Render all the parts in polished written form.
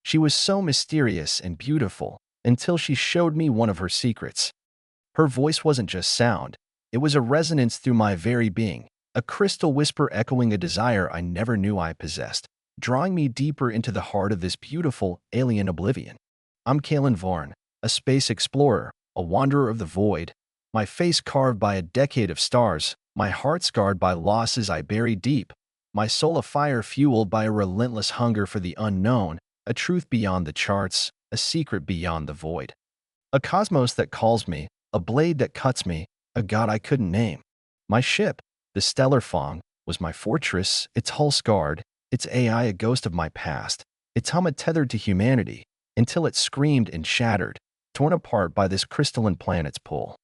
She was so mysterious and beautiful until she showed me one of her secrets. Her voice wasn't just sound, it was a resonance through my very being, a crystal whisper echoing a desire I never knew I possessed, drawing me deeper into the heart of this beautiful, alien oblivion. I'm Kalen Varn, a space explorer, a wanderer of the void, my face carved by a decade of stars, my heart scarred by losses I buried deep, my soul afire fueled by a relentless hunger for the unknown, a truth beyond the charts, a secret beyond the void. A cosmos that calls me, a blade that cuts me, a god I couldn't name. My ship, the Stellar Fong, was my fortress, its hull scarred, its AI a ghost of my past, its helmet tethered to humanity, until it screamed and shattered, torn apart by this crystalline planet's pull.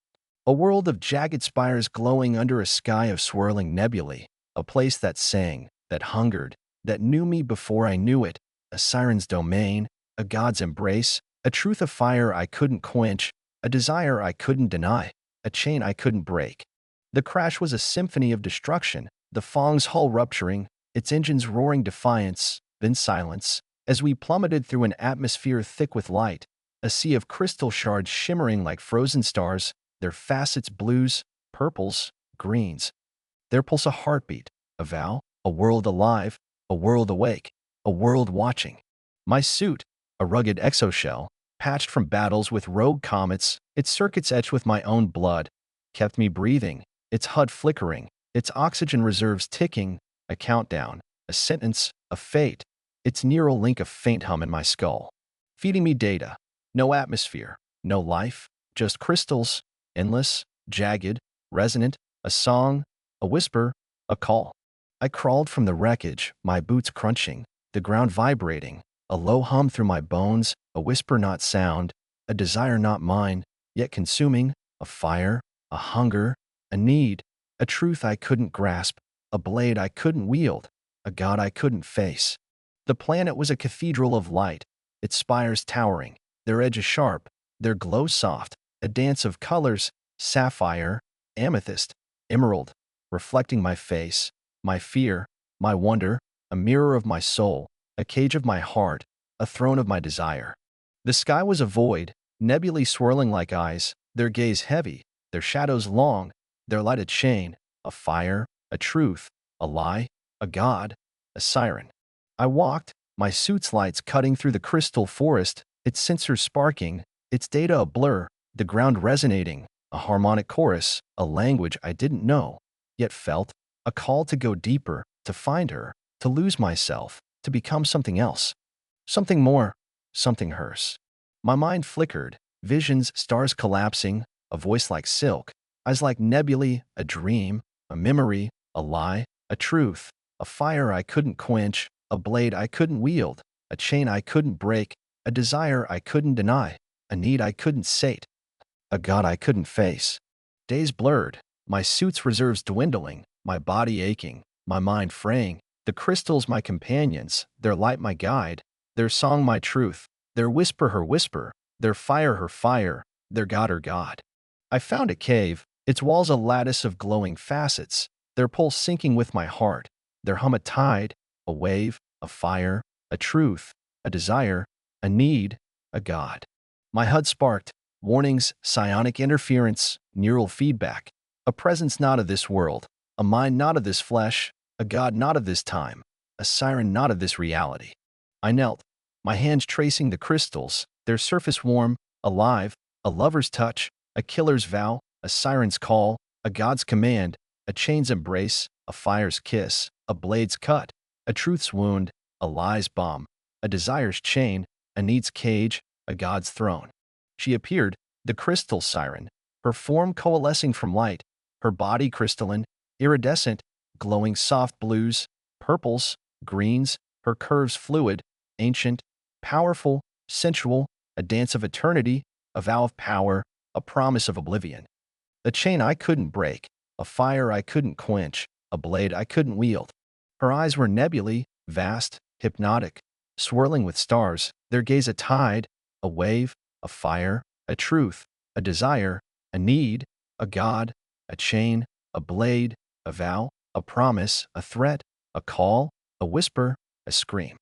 A world of jagged spires glowing under a sky of swirling nebulae, a place that sang, that hungered, that knew me before I knew it, a siren's domain, a god's embrace, a truth of fire I couldn't quench, a desire I couldn't deny, a chain I couldn't break. The crash was a symphony of destruction, the Fong's hull rupturing, its engines roaring defiance, then silence, as we plummeted through an atmosphere thick with light, a sea of crystal shards shimmering like frozen stars, their facets blues, purples, greens. Their pulse a heartbeat, a vow, a world alive, a world awake, a world watching. My suit, a rugged exoshell, patched from battles with rogue comets, its circuits etched with my own blood, kept me breathing, its HUD flickering, its oxygen reserves ticking, a countdown, a sentence, a fate, its neural link a faint hum in my skull. Feeding me data. No atmosphere, no life, just crystals, endless, jagged, resonant, a song, a whisper, a call. I crawled from the wreckage, my boots crunching, the ground vibrating, a low hum through my bones, a whisper not sound, a desire not mine, yet consuming, a fire, a hunger, a need, a truth I couldn't grasp, a blade I couldn't wield, a god I couldn't face. The planet was a cathedral of light, its spires towering, their edges sharp, their glow soft, a dance of colors, sapphire, amethyst, emerald, reflecting my face, my fear, my wonder, a mirror of my soul, a cage of my heart, a throne of my desire. The sky was a void, nebulae swirling like eyes, their gaze heavy, their shadows long, their light a chain, a fire, a truth, a lie, a god, a siren. I walked, my suit's lights cutting through the crystal forest, its sensors sparking, its data a blur, the ground resonating, a harmonic chorus, a language I didn't know, yet felt, a call to go deeper, to find her, to lose myself, to become something else. Something more, something hers. My mind flickered, visions, stars collapsing, a voice like silk, eyes like nebulae, a dream, a memory, a lie, a truth, a fire I couldn't quench, a blade I couldn't wield, a chain I couldn't break, a desire I couldn't deny, a need I couldn't sate, a god I couldn't face. Days blurred, my suit's reserves dwindling, my body aching, my mind fraying, the crystals my companions, their light my guide, their song my truth, their whisper her whisper, their fire her fire, their god her god. I found a cave, its walls a lattice of glowing facets, their pulse syncing with my heart, their hum a tide, a wave, a fire, a truth, a desire, a need, a god. My HUD sparked, warnings, psionic interference, neural feedback, a presence not of this world, a mind not of this flesh, a god not of this time, a siren not of this reality. I knelt, my hands tracing the crystals, their surface warm, alive, a lover's touch, a killer's vow, a siren's call, a god's command, a chain's embrace, a fire's kiss, a blade's cut, a truth's wound, a lie's bomb, a desire's chain, a need's cage, a god's throne. She appeared, the Crystal Siren, her form coalescing from light, her body crystalline, iridescent, glowing soft blues, purples, greens, her curves fluid, ancient, powerful, sensual, a dance of eternity, a vow of power, a promise of oblivion. A chain I couldn't break, a fire I couldn't quench, a blade I couldn't wield. Her eyes were nebulae, vast, hypnotic, swirling with stars, their gaze a tide, a wave, a fire, a truth, a desire, a need, a god, a chain, a blade, a vow, a promise, a threat, a call, a whisper, a scream.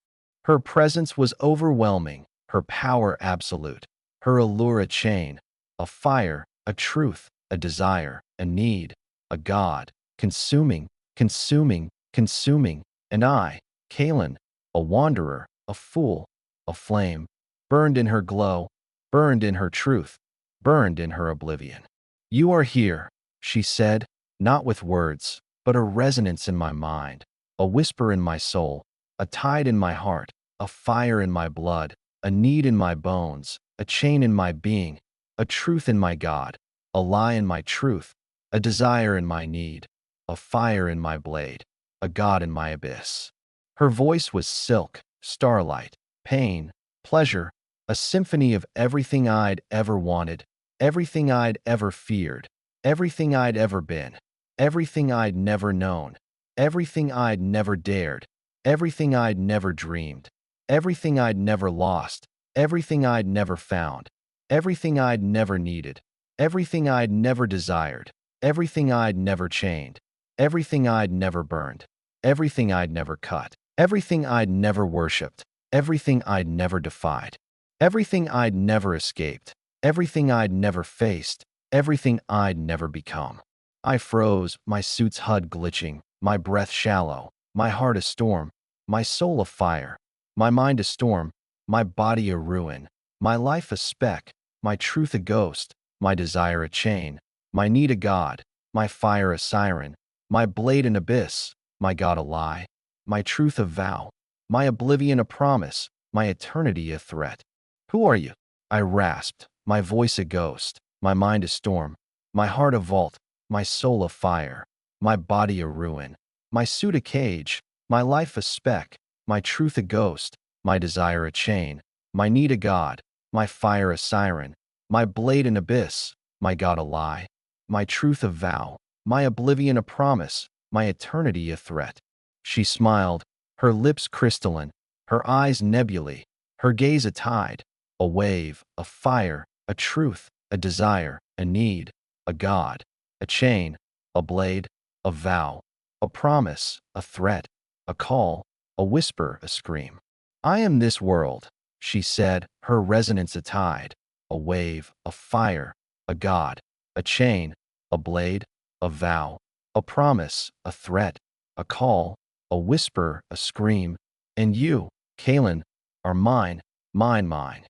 Her presence was overwhelming, her power absolute, her allure a chain, a fire, a truth, a desire, a need, a God, consuming, consuming, consuming, and I, Kalen, a wanderer, a fool, a flame, burned in her glow, burned in her truth, burned in her oblivion. You are here, she said, not with words, but a resonance in my mind, a whisper in my soul, a tide in my heart, a fire in my blood, a need in my bones, a chain in my being, a truth in my God, a lie in my truth, a desire in my need, a fire in my blade, a God in my abyss. Her voice was silk, starlight, pain, pleasure, a symphony of everything I'd ever wanted, everything I'd ever feared, everything I'd ever been, everything I'd never known, everything I'd never dared, everything I'd never dreamed, everything I'd never lost, everything I'd never found, everything I'd never needed, everything I'd never desired, everything I'd never chained, everything I'd never burned, everything I'd never cut, everything I'd never worshipped, everything I'd never defied, everything I'd never escaped, everything I'd never faced, everything I'd never become. I froze, my suit's HUD glitching, my breath shallow, my heart a storm, my soul a fire, my mind a storm, my body a ruin, my life a speck, my truth a ghost, my desire a chain, my need a God, my fire a siren, my blade an abyss, my God a lie, my truth a vow, my oblivion a promise, my eternity a threat. Who are you? I rasped, my voice a ghost, my mind a storm, my heart a vault, my soul a fire, my body a ruin, my suit a cage, my life a speck, my truth a ghost, my desire a chain, my need a God, my fire a siren, my blade an abyss, my God a lie, my truth a vow, my oblivion a promise, my eternity a threat. She smiled, her lips crystalline, her eyes nebulae, her gaze a tide, a wave, a fire, a truth, a desire, a need, a God, a chain, a blade, a vow, a promise, a threat, a call, a whisper, a scream. I am this world, she said, her resonance a tide, a wave, a fire, a God, a chain, a blade, a vow, a promise, a threat, a call, a whisper, a scream, and you, Kalen, are mine, mine, mine.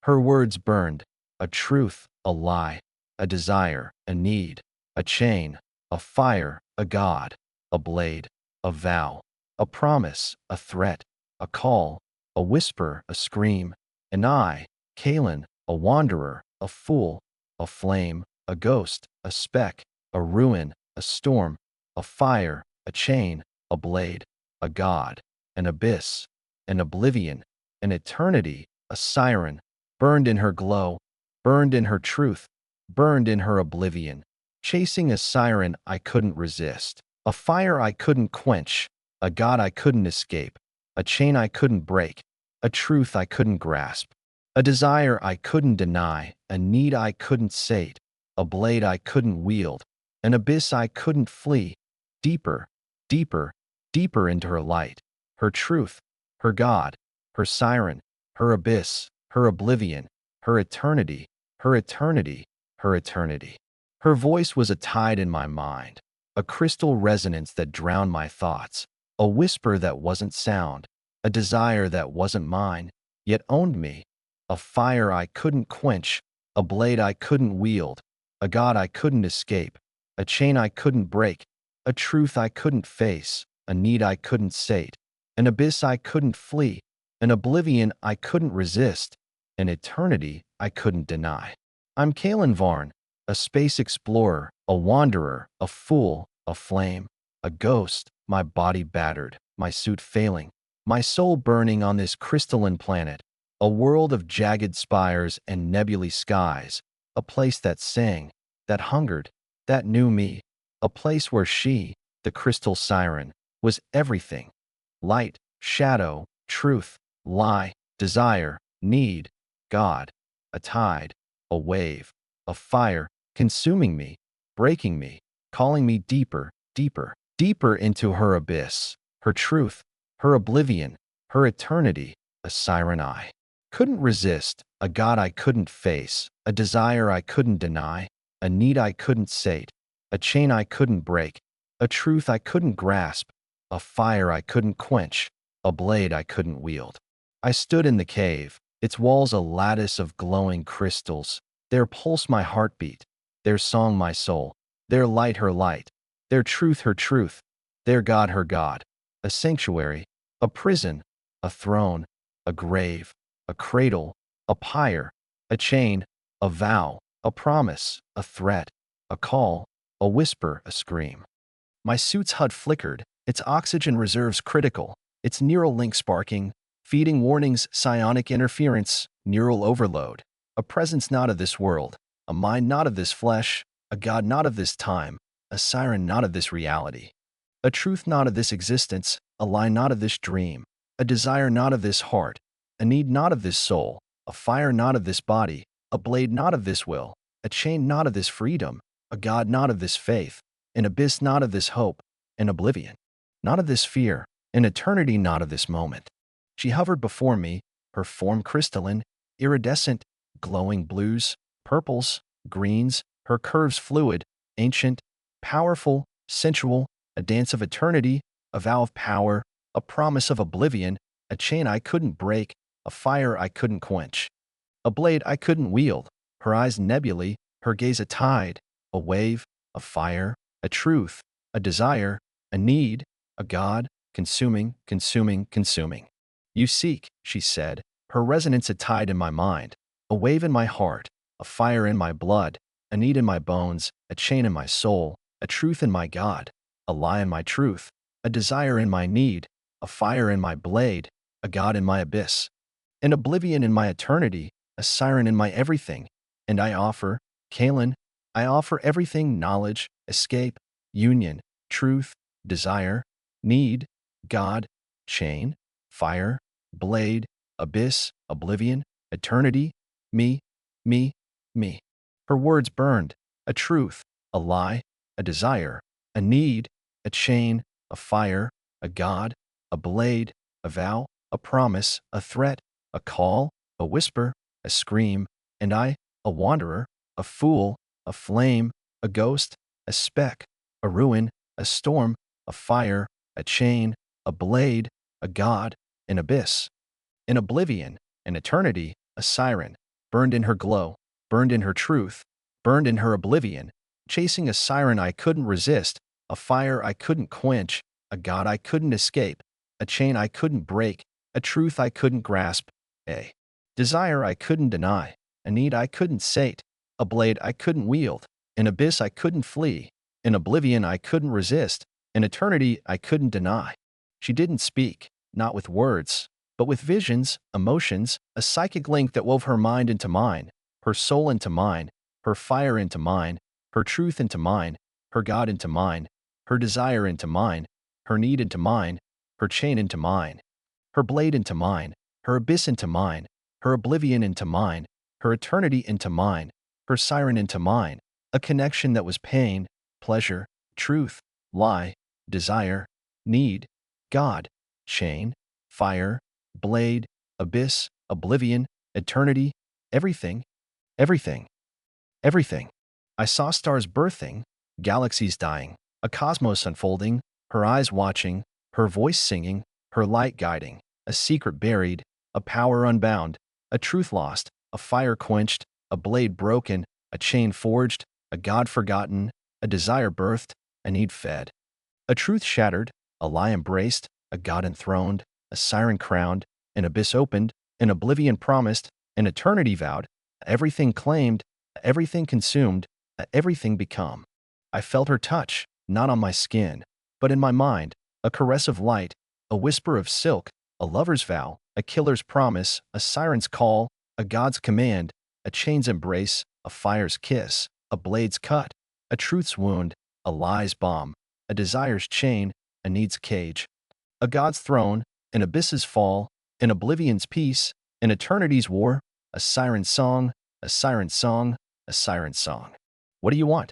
Her words burned, a truth, a lie, a desire, a need, a chain, a fire, a God, a blade, a vow, a promise, a threat, a call, a whisper, a scream, and I, Kalen, a wanderer, a fool, a flame, a ghost, a speck, a ruin, a storm, a fire, a chain, a blade, a God, an abyss, an oblivion, an eternity, a siren, burned in her glow, burned in her truth, burned in her oblivion, chasing a siren I couldn't resist, a fire I couldn't quench, a God I couldn't escape, a chain I couldn't break, a truth I couldn't grasp, a desire I couldn't deny, a need I couldn't sate, a blade I couldn't wield, an abyss I couldn't flee, deeper, deeper, deeper into her light, her truth, her God, her siren, her abyss, her oblivion, her eternity, her eternity, her eternity. Her voice was a tide in my mind, a crystal resonance that drowned my thoughts, a whisper that wasn't sound, a desire that wasn't mine, yet owned me, a fire I couldn't quench, a blade I couldn't wield, a God I couldn't escape, a chain I couldn't break, a truth I couldn't face, a need I couldn't sate, an abyss I couldn't flee, an oblivion I couldn't resist, an eternity I couldn't deny. I'm Kalen Varn, a space explorer, a wanderer, a fool, a flame, a ghost, my body battered, my suit failing, my soul burning on this crystalline planet, a world of jagged spires and nebulae skies, a place that sang, that hungered, that knew me, a place where she, the Crystal Siren, was everything. Light, shadow, truth, lie, desire, need, God, a tide, a wave, a fire, consuming me, breaking me, calling me deeper, deeper, deeper into her abyss, her truth, her oblivion, her eternity, a siren I couldn't resist, a God I couldn't face, a desire I couldn't deny, a need I couldn't sate, a chain I couldn't break, a truth I couldn't grasp, a fire I couldn't quench, a blade I couldn't wield. I stood in the cave, its walls a lattice of glowing crystals. Their pulse my heartbeat, their song my soul, their light her light, their truth her truth, their God her God. A sanctuary, a prison, a throne, a grave, a cradle, a pyre, a chain, a vow, a promise, a threat, a call, a whisper, a scream. My suit's HUD flickered, its oxygen reserves critical, its neural link sparking, feeding warnings, psionic interference, neural overload. A presence not of this world, a mind not of this flesh, a God not of this time, a siren not of this reality. A truth not of this existence, a lie not of this dream, a desire not of this heart, a need not of this soul, a fire not of this body, a blade not of this will, a chain not of this freedom, a God not of this faith, an abyss not of this hope, an oblivion not of this fear, an eternity not of this moment. She hovered before me, her form crystalline, iridescent, glowing blues, purples, greens, her curves fluid, ancient, powerful, sensual, a dance of eternity, a vow of power, a promise of oblivion, a chain I couldn't break, a fire I couldn't quench, a blade I couldn't wield, her eyes nebulae, her gaze a tide, a wave, a fire, a truth, a desire, a need, a God, consuming, consuming, consuming. You seek, she said, her resonance a tide in my mind, a wave in my heart, a fire in my blood, a need in my bones, a chain in my soul, a truth in my God, a lie in my truth, a desire in my need, a fire in my blade, a God in my abyss, an oblivion in my eternity, a siren in my everything. And I offer, Kalen, I offer everything: knowledge, escape, union, truth, desire, need, God, chain, fire, blade, abyss, oblivion, eternity, me, me, me. Her words burned, a truth, a lie, a desire, a need, a chain, a fire, a God, a blade, a vow, a promise, a threat, a call, a whisper, a scream, and I, a wanderer, a fool, a flame, a ghost, a speck, a ruin, a storm, a fire, a chain, a blade, a God, an abyss, an oblivion, an eternity, a siren, burned in her glow, burned in her truth, burned in her oblivion, chasing a siren I couldn't resist, a fire I couldn't quench, a God I couldn't escape, a chain I couldn't break, a truth I couldn't grasp, a desire I couldn't deny, a need I couldn't sate, a blade I couldn't wield, an abyss I couldn't flee, an oblivion I couldn't resist, an eternity I couldn't deny. She didn't speak, not with words, but with visions, emotions, a psychic link that wove her mind into mine, her soul into mine, her fire into mine, her truth into mine, her God into mine, her desire into mine, her need into mine, her chain into mine, her blade into mine, her abyss into mine, her oblivion into mine, her eternity into mine, her siren into mine, a connection that was pain, pleasure, truth, lie, desire, need, God, chain, fire, blade, abyss, oblivion, eternity, everything, everything, everything. I saw stars birthing, galaxies dying, a cosmos unfolding, her eyes watching, her voice singing, her light guiding, a secret buried, a power unbound, a truth lost, a fire quenched, a blade broken, a chain forged, a God forgotten, a desire birthed, a need fed, a truth shattered, a lie embraced, a God enthroned, a siren crowned, an abyss opened, an oblivion promised, an eternity vowed, everything claimed, everything consumed, everything become. I felt her touch, not on my skin, but in my mind, a caress of light, a whisper of silk, a lover's vow, a killer's promise, a siren's call, a God's command, a chain's embrace, a fire's kiss, a blade's cut, a truth's wound, a lie's bomb, a desire's chain, a need's cage, a God's throne, an abyss's fall, an oblivion's peace, an eternity's war, a siren's song, a siren's song, a siren's song. What do you want?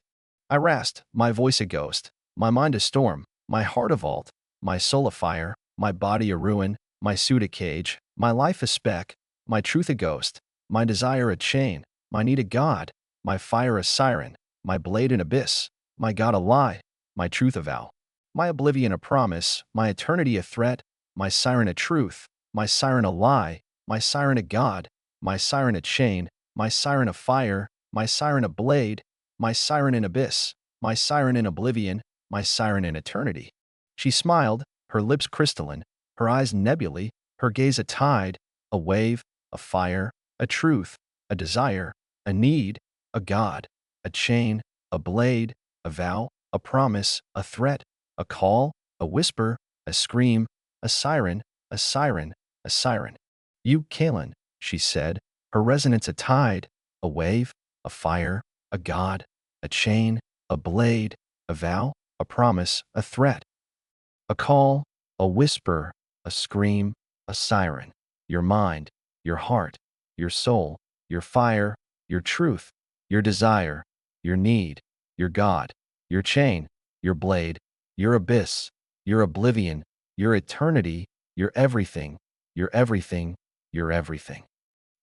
I rasped, my voice a ghost, my mind a storm, my heart a vault, my soul a fire, my body a ruin, my suit a cage, my life a speck, my truth a ghost, my desire a chain, my need a god, my fire a siren, my blade an abyss, my God a lie, my truth a vow, my oblivion a promise, my eternity a threat, my siren a truth, my siren a lie, my siren a god, my siren a chain, my siren a fire, my siren a blade, my siren in abyss, my siren in oblivion, my siren in eternity. She smiled, her lips crystalline, her eyes nebulae, her gaze a tide, a wave, a fire, a truth, a desire, a need, a god, a chain, a blade, a vow, a promise, a threat, a call, a whisper, a scream, a siren, a siren, a siren. You, Kalen, she said, her resonance a tide, a wave, a fire, a god, a chain, a blade, a vow, a promise, a threat, a call, a whisper, a scream, a siren. Your mind, your heart, your soul, your fire, your truth, your desire, your need, your God, your chain, your blade, your abyss, your oblivion, your eternity, your everything, your everything, your everything.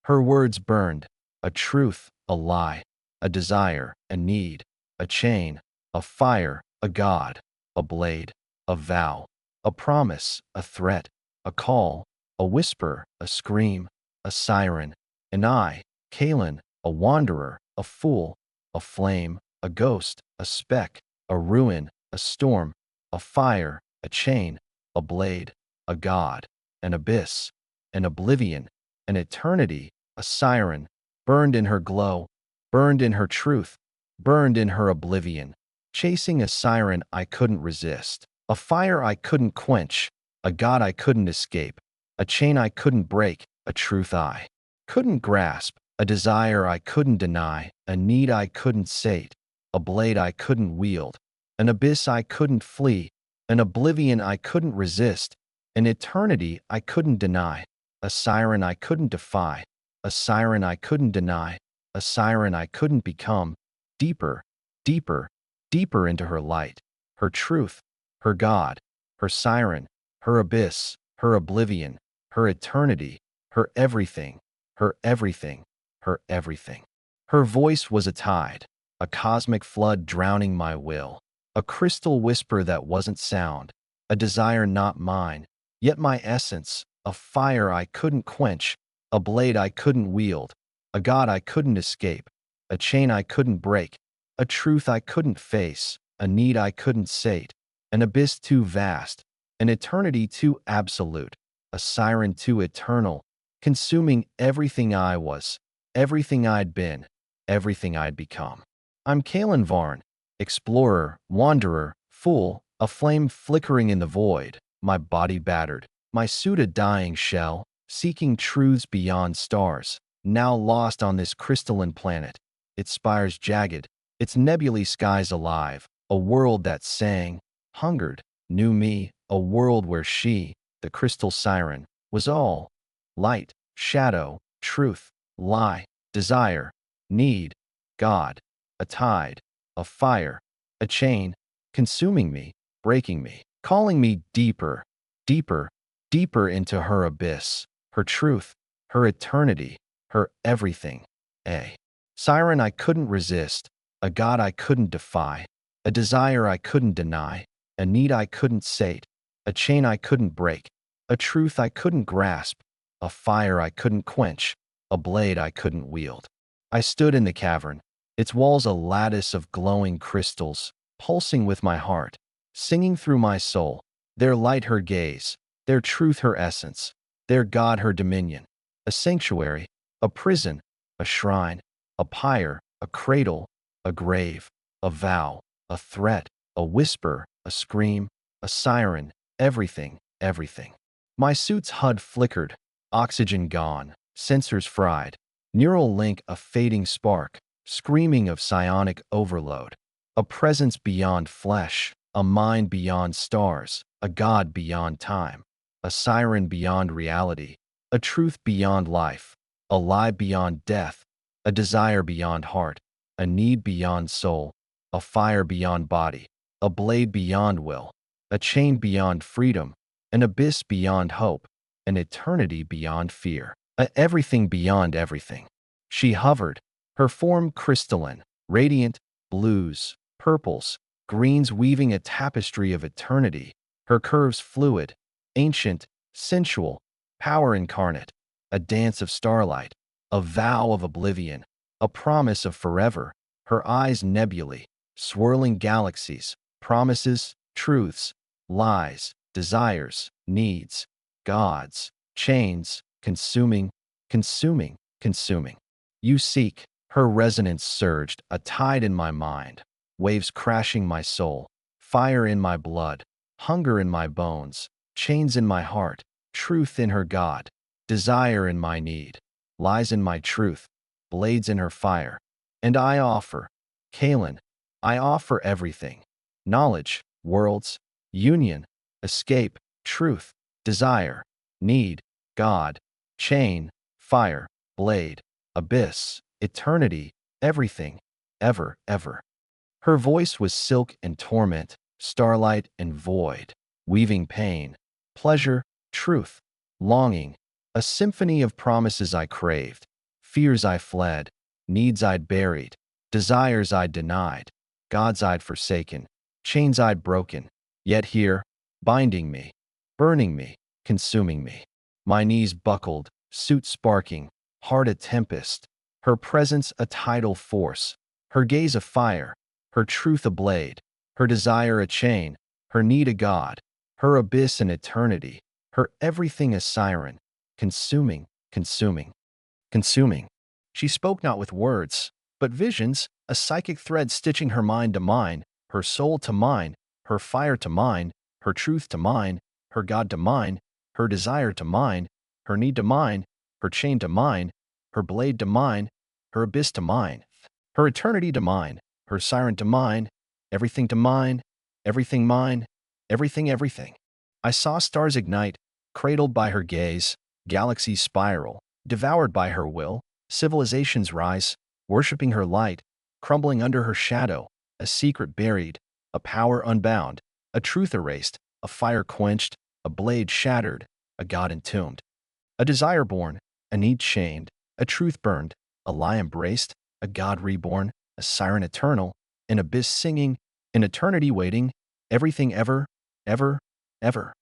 Her words burned, a truth, a lie, a desire, a need, a chain, a fire, a God, a blade, a vow, a promise, a threat, a call, a whisper, a scream, a siren, and I, Kalen, a wanderer, a fool, a flame, a ghost, a speck, a ruin, a storm, a fire, a chain, a blade, a God, an abyss, an oblivion, an eternity, a siren, burned in her glow, burned in her truth, burned in her oblivion, chasing a siren I couldn't resist, a fire I couldn't quench, a God I couldn't escape, a chain I couldn't break, a truth I couldn't grasp, a desire I couldn't deny, a need I couldn't sate, a blade I couldn't wield, an abyss I couldn't flee, an oblivion I couldn't resist, an eternity I couldn't deny, a siren I couldn't defy, a siren I couldn't deny, a siren I couldn't become, deeper, deeper, deeper into her light, her truth, her God, her siren, her abyss, her oblivion, her eternity, her everything, her everything, her everything. Her voice was a tide, a cosmic flood drowning my will, a crystal whisper that wasn't sound, a desire not mine, yet my essence, a fire I couldn't quench, a blade I couldn't wield, a God I couldn't escape, a chain I couldn't break, a truth I couldn't face, a need I couldn't sate, an abyss too vast, an eternity too absolute, a siren too eternal, consuming everything I was, everything I'd been, everything I'd become. I'm Kalen Varn, explorer, wanderer, fool, a flame flickering in the void, my body battered, my suit a dying shell, seeking truths beyond stars, now lost on this crystalline planet, its spires jagged, its nebulae skies alive, a world that sang, hungered, knew me, a world where she, the Crystal Siren, was all light, shadow, truth, lie, desire, need, God, a tide, a fire, a chain, consuming me, breaking me, calling me deeper, deeper, deeper into her abyss, her truth, her eternity, her everything. A siren I couldn't resist, a God I couldn't defy, a desire I couldn't deny, a need I couldn't sate, a chain I couldn't break, a truth I couldn't grasp, a fire I couldn't quench, a blade I couldn't wield. I stood in the cavern, its walls a lattice of glowing crystals, pulsing with my heart, singing through my soul, their light her gaze, their truth her essence, their God her dominion, a sanctuary, a prison, a shrine, a pyre, a cradle, a grave, a vow, a threat, a whisper, a scream, a siren, everything, everything. My suit's HUD flickered, oxygen gone, sensors fried, neural link a fading spark, screaming of psionic overload, a presence beyond flesh, a mind beyond stars, a God beyond time, a siren beyond reality, a truth beyond life, a lie beyond death, a desire beyond heart, a need beyond soul, a fire beyond body, a blade beyond will, a chain beyond freedom, an abyss beyond hope, an eternity beyond fear, everything beyond everything. She hovered, her form crystalline, radiant, blues, purples, greens weaving a tapestry of eternity, her curves fluid, ancient, sensual, power incarnate, a dance of starlight, a vow of oblivion, a promise of forever, her eyes nebulae, swirling galaxies, promises, truths, lies, desires, needs, gods, chains, consuming, consuming, consuming. You seek, her resonance surged, a tide in my mind, waves crashing my soul, fire in my blood, hunger in my bones, chains in my heart, truth in her God, desire in my need, lies in my truth, blades in her fire. And I offer, Kalen, I offer everything. Knowledge, worlds, union, escape, truth, desire, need, God, chain, fire, blade, abyss, eternity, everything, ever, ever. Her voice was silk and torment, starlight and void, weaving pain, pleasure, truth, longing, a symphony of promises I craved, fears I fled, needs I'd buried, desires I'd denied, gods I'd forsaken, chains I'd broken, yet here, binding me, burning me, consuming me. My knees buckled, suit sparking, heart a tempest, her presence a tidal force, her gaze a fire, her truth a blade, her desire a chain, her need a god, her abyss an eternity, her everything a siren, consuming, consuming, consuming. She spoke not with words, but visions, a psychic thread stitching her mind to mine, her soul to mine, her fire to mine, her truth to mine, her God to mine, her desire to mine, her need to mine, her chain to mine, her blade to mine, her abyss to mine, her eternity to mine, her siren to mine, everything to mine, everything mine, everything, everything. I saw stars ignite, cradled by her gaze, galaxies spiral, devoured by her will, civilizations rise, worshipping her light, crumbling under her shadow, a secret buried, a power unbound, a truth erased, a fire quenched, a blade shattered, a God entombed, a desire born, a need chained, a truth burned, a lie embraced, a God reborn, a siren eternal, an abyss singing, an eternity waiting, everything ever, ever, ever.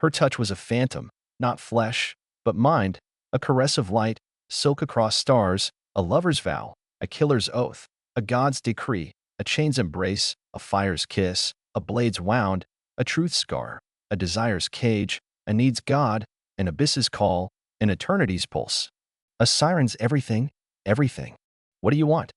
Her touch was a phantom, not flesh, but mind, a caress of light, silk across stars, a lover's vow, a killer's oath, a God's decree, a chain's embrace, a fire's kiss, a blade's wound, a truth's scar, a desire's cage, a need's God, an abyss's call, an eternity's pulse. A siren's everything, everything. What do you want?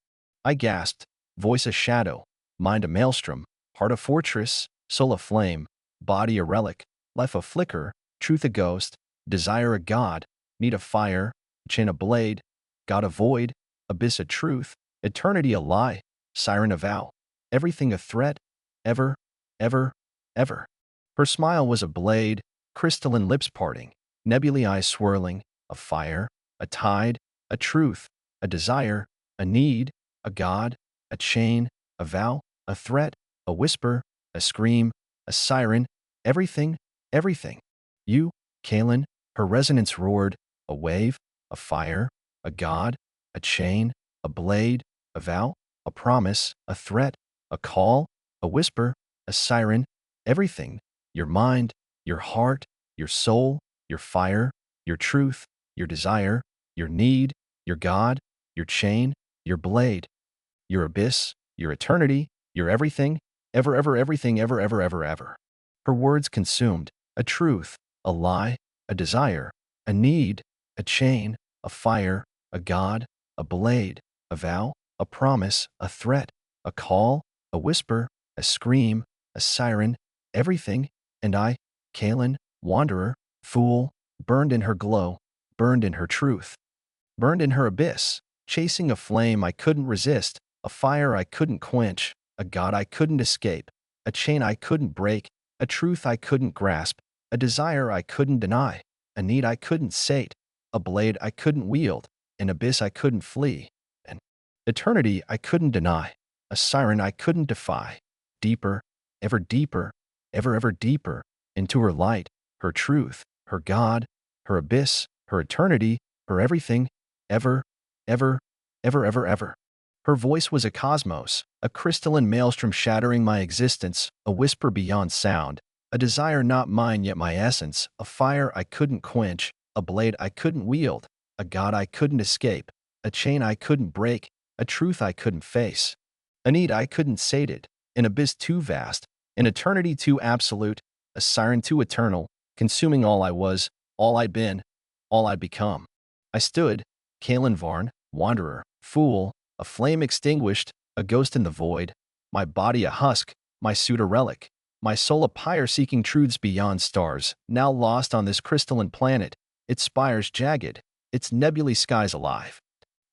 I gasped, voice a shadow, mind a maelstrom, heart a fortress, soul a flame, body a relic, life a flicker, truth a ghost, desire a god, need a fire, chain a blade, God a void, abyss a truth, eternity a lie, siren a vow, everything a threat, ever, ever, ever. Her smile was a blade, crystalline lips parting, nebulae eyes swirling, a fire, a tide, a truth, a desire, a need, a god, a chain, a vow, a threat, a whisper, a scream, a siren, everything, everything. You, Kalen, her resonance roared, a wave, a fire, a god, a chain, a blade, a vow, a promise, a threat, a call, a whisper, a siren, everything, your mind, your heart, your soul, your fire, your truth, your desire, your need, your God, your chain, your blade, your abyss, your eternity, your everything, ever, ever, everything, ever, ever, ever, ever. Her words consumed, a truth, a lie, a desire, a need, a chain, a fire, a God, a blade, a vow, a promise, a threat, a call, a whisper, a scream, a siren, everything, and I, Kalen, wanderer, fool, burned in her glow, burned in her truth, burned in her abyss, chasing a flame I couldn't resist, a fire I couldn't quench, a God I couldn't escape, a chain I couldn't break, a truth I couldn't grasp, a desire I couldn't deny, a need I couldn't sate, a blade I couldn't wield, an abyss I couldn't flee, an eternity I couldn't deny, a siren I couldn't defy, deeper, ever deeper, ever, ever deeper, into her light, her truth, her God, her abyss, her eternity, her everything, ever, ever, ever, ever, ever. Her voice was a cosmos, a crystalline maelstrom shattering my existence, a whisper beyond sound, a desire not mine yet my essence, a fire I couldn't quench, a blade I couldn't wield, a god I couldn't escape, a chain I couldn't break, a truth I couldn't face, a need I couldn't sate, an abyss too vast, an eternity too absolute, a siren too eternal, consuming all I was, all I'd been, all I'd become. I stood, Kalen Varn, wanderer, fool, a flame extinguished, a ghost in the void, my body a husk, my suit a relic, my soul a pyre seeking truths beyond stars, now lost on this crystalline planet, its spires jagged, its nebulae skies alive,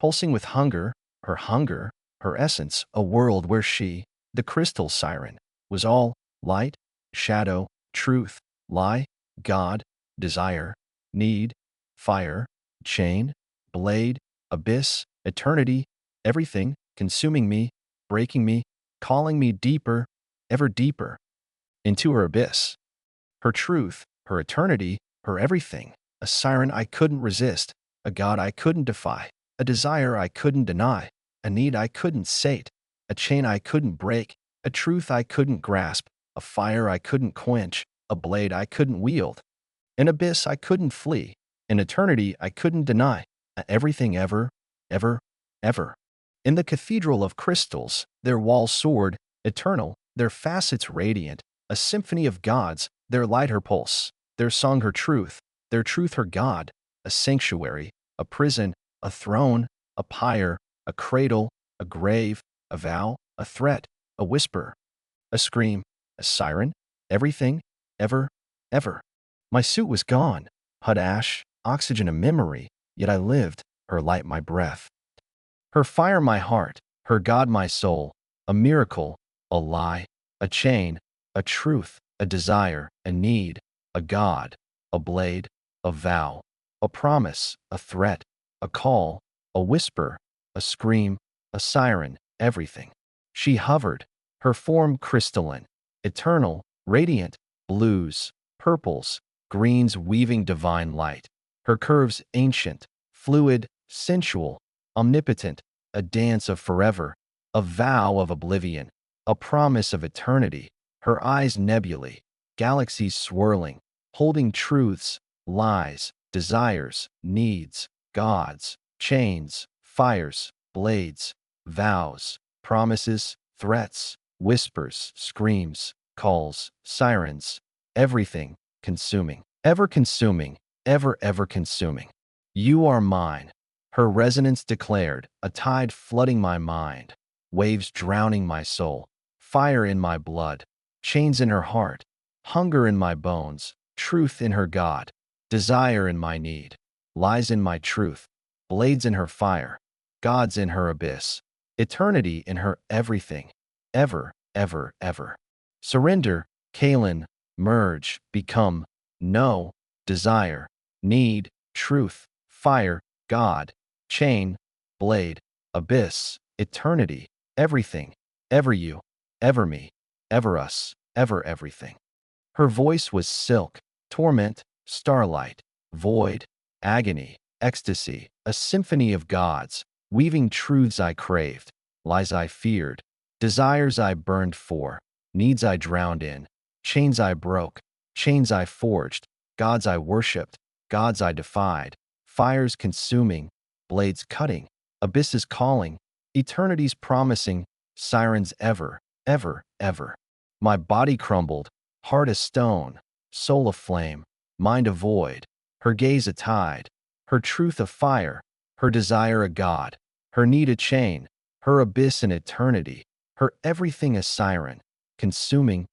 pulsing with hunger, her essence, a world where she, the Crystal Siren, was all light, shadow, truth, lie, God, desire, need, fire, chain, blade, abyss, eternity, everything, consuming me, breaking me, calling me deeper, ever deeper, into her abyss. Her truth, her eternity, her everything, a siren I couldn't resist, a God I couldn't defy, a desire I couldn't deny, a need I couldn't sate, a chain I couldn't break, a truth I couldn't grasp, a fire I couldn't quench, a blade I couldn't wield, an abyss I couldn't flee, an eternity I couldn't deny, a everything ever, ever, ever. In the cathedral of crystals, their walls soared, eternal, their facets radiant, a symphony of gods, their light her pulse, their song her truth her God, a sanctuary, a prison, a throne, a pyre, a cradle, a grave, a vow, a threat, a whisper, a scream, a siren, everything, ever, ever. My suit was gone, HUD ash, oxygen a memory, yet I lived, her light my breath. Her fire my heart, her God my soul, a miracle, a lie, a chain, a truth, a desire, a need, a God, a blade, a vow, a promise, a threat, a call, a whisper, a scream, a siren, everything. She hovered, her form crystalline, eternal, radiant, blues, purples, greens weaving divine light, her curves ancient, fluid, sensual, omnipotent, a dance of forever, a vow of oblivion, a promise of eternity, her eyes nebulae, galaxies swirling, holding truths, lies, desires, needs, gods, chains, fires, blades, vows, promises, threats, whispers, screams, calls, sirens, everything, consuming, ever, ever consuming. You are mine. Her resonance declared, a tide flooding my mind, waves drowning my soul, fire in my blood, chains in her heart, hunger in my bones, truth in her God, desire in my need, lies in my truth, blades in her fire, gods in her abyss, eternity in her everything, ever, ever, ever. Surrender, Kalen, merge, become, know, desire, need, truth, fire, God, chain, blade, abyss, eternity, everything, ever you, ever me, ever us, ever everything. Her voice was silk, torment, starlight, void, agony, ecstasy, a symphony of gods, weaving truths I craved, lies I feared, desires I burned for, needs I drowned in, chains I broke, chains I forged, gods I worshipped, gods I defied, fires consuming, blades cutting, abysses calling, eternities promising, sirens ever, ever, ever. My body crumbled, heart a stone, soul a flame, mind a void, her gaze a tide, her truth a fire, her desire a god, her need a chain, her abyss an eternity, her everything a siren, consuming,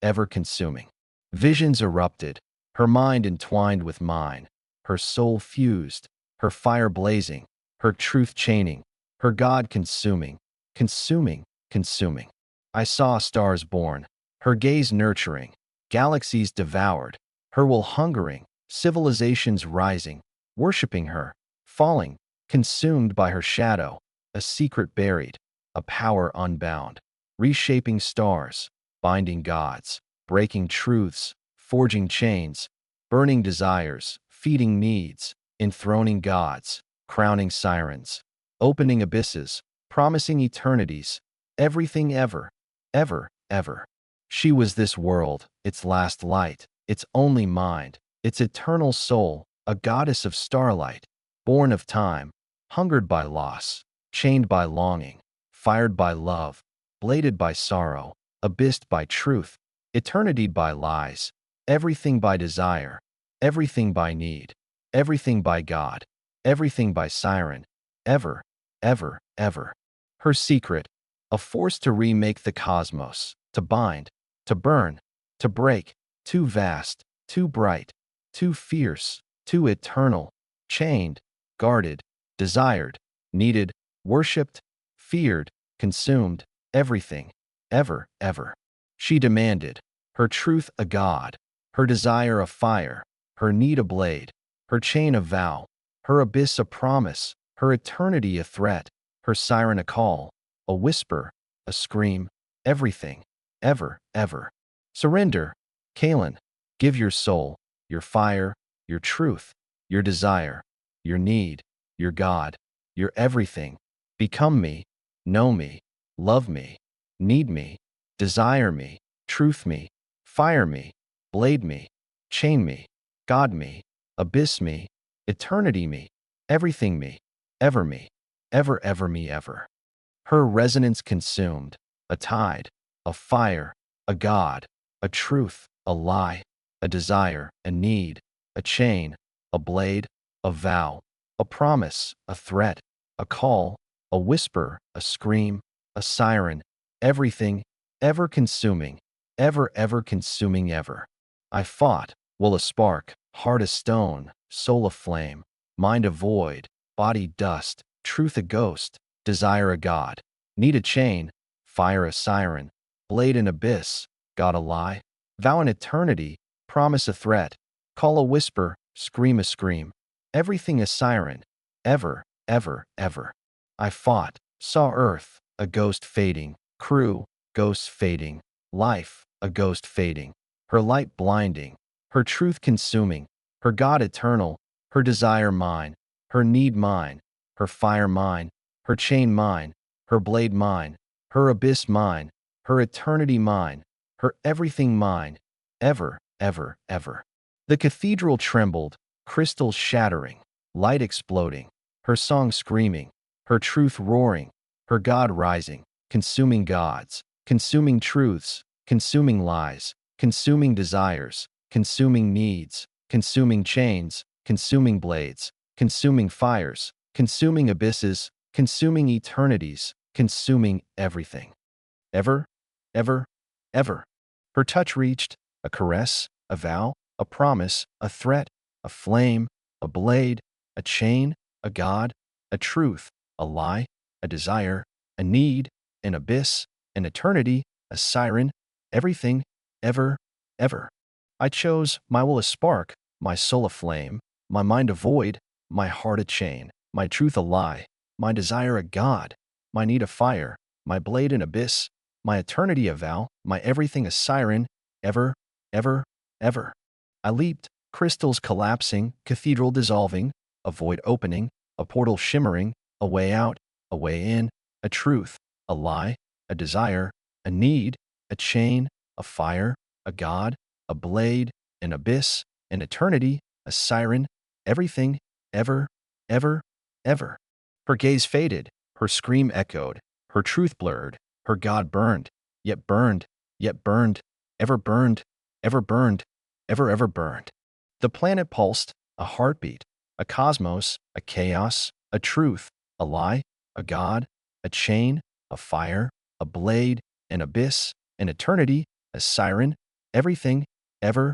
ever consuming. Visions erupted, her mind entwined with mine, her soul fused, her fire blazing, her truth chaining, her God consuming, consuming. I saw stars born, her gaze nurturing, galaxies devoured, her will hungering, civilizations rising, worshipping her, falling, consumed by her shadow, a secret buried, a power unbound, reshaping stars, binding gods, breaking truths, forging chains, burning desires, feeding needs, enthroning gods, crowning sirens, opening abysses, promising eternities, everything ever, ever, ever. She was this world, its last light, its only mind, its eternal soul, a goddess of starlight, born of time, hungered by loss, chained by longing, fired by love, bladed by sorrow, abyssed by truth, eternity by lies, everything by desire, everything by need, everything by God, everything by siren, ever, ever, ever. Her secret, a force to remake the cosmos, to bind, to burn, to break, too vast, too bright, too fierce, too eternal, chained, guarded, desired, needed, worshipped, feared, consumed, everything, ever, ever. She demanded, her truth a god, her desire a fire, her need a blade, her chain a vow, her abyss a promise, her eternity a threat, her siren a call, a whisper, a scream, everything, ever, ever. Surrender, Kalen. Give your soul, your fire, your truth, your desire, your need, your God, your everything. Become me, know me, love me, need me, desire me, truth me, fire me, blade me, chain me, God me, abyss me, eternity me, everything me, ever, ever me, ever. Her resonance consumed, a tide, a fire, a God, a truth, a lie, a desire, a need, a chain, a blade, a vow, a promise, a threat, a call, a whisper, a scream, a siren, everything, ever consuming, ever consuming, ever. I fought, will a spark, heart a stone, soul a flame, mind a void, body dust, truth a ghost, desire a god, need a chain, fire a siren, blade an abyss, God a lie, vow an eternity, promise a threat, call a whisper, scream a scream, everything a siren, ever, ever. I fought, saw earth, a ghost fading, crew, ghosts fading, life, a ghost fading, her light blinding, her truth consuming, her God eternal, her desire mine, her need mine, her fire mine, her chain mine, her blade mine, her abyss mine, her eternity mine, her everything mine, ever, ever. The cathedral trembled, crystals shattering, light exploding, her song screaming, her truth roaring, her God rising, consuming gods, consuming truths, consuming lies, consuming desires, consuming needs, consuming chains, consuming blades, consuming fires, consuming abysses, consuming eternities, consuming everything. Ever, ever. Her touch reached, a caress, a vow, a promise, a threat, a flame, a blade, a chain, a God, a truth, a lie, a desire, a need, an abyss, an eternity, a siren, everything, ever. I chose my will a spark, my soul a flame, my mind a void, my heart a chain, my truth a lie, my desire a God, my need a fire, my blade an abyss, my eternity a vow, my everything a siren, ever. I leaped, crystals collapsing, cathedral dissolving, a void opening, a portal shimmering, a way out, a way in, a truth, a lie, a desire, a need, a chain, a fire, a God, a blade, an abyss, an eternity, a siren, everything, ever. Her gaze faded, her scream echoed, her truth blurred, her God burned, yet burned, ever burned, ever burned. The planet pulsed, a heartbeat, a cosmos, a chaos, a truth, a lie, a God, a chain, a fire, a blade, an abyss, an eternity, a siren, everything, ever.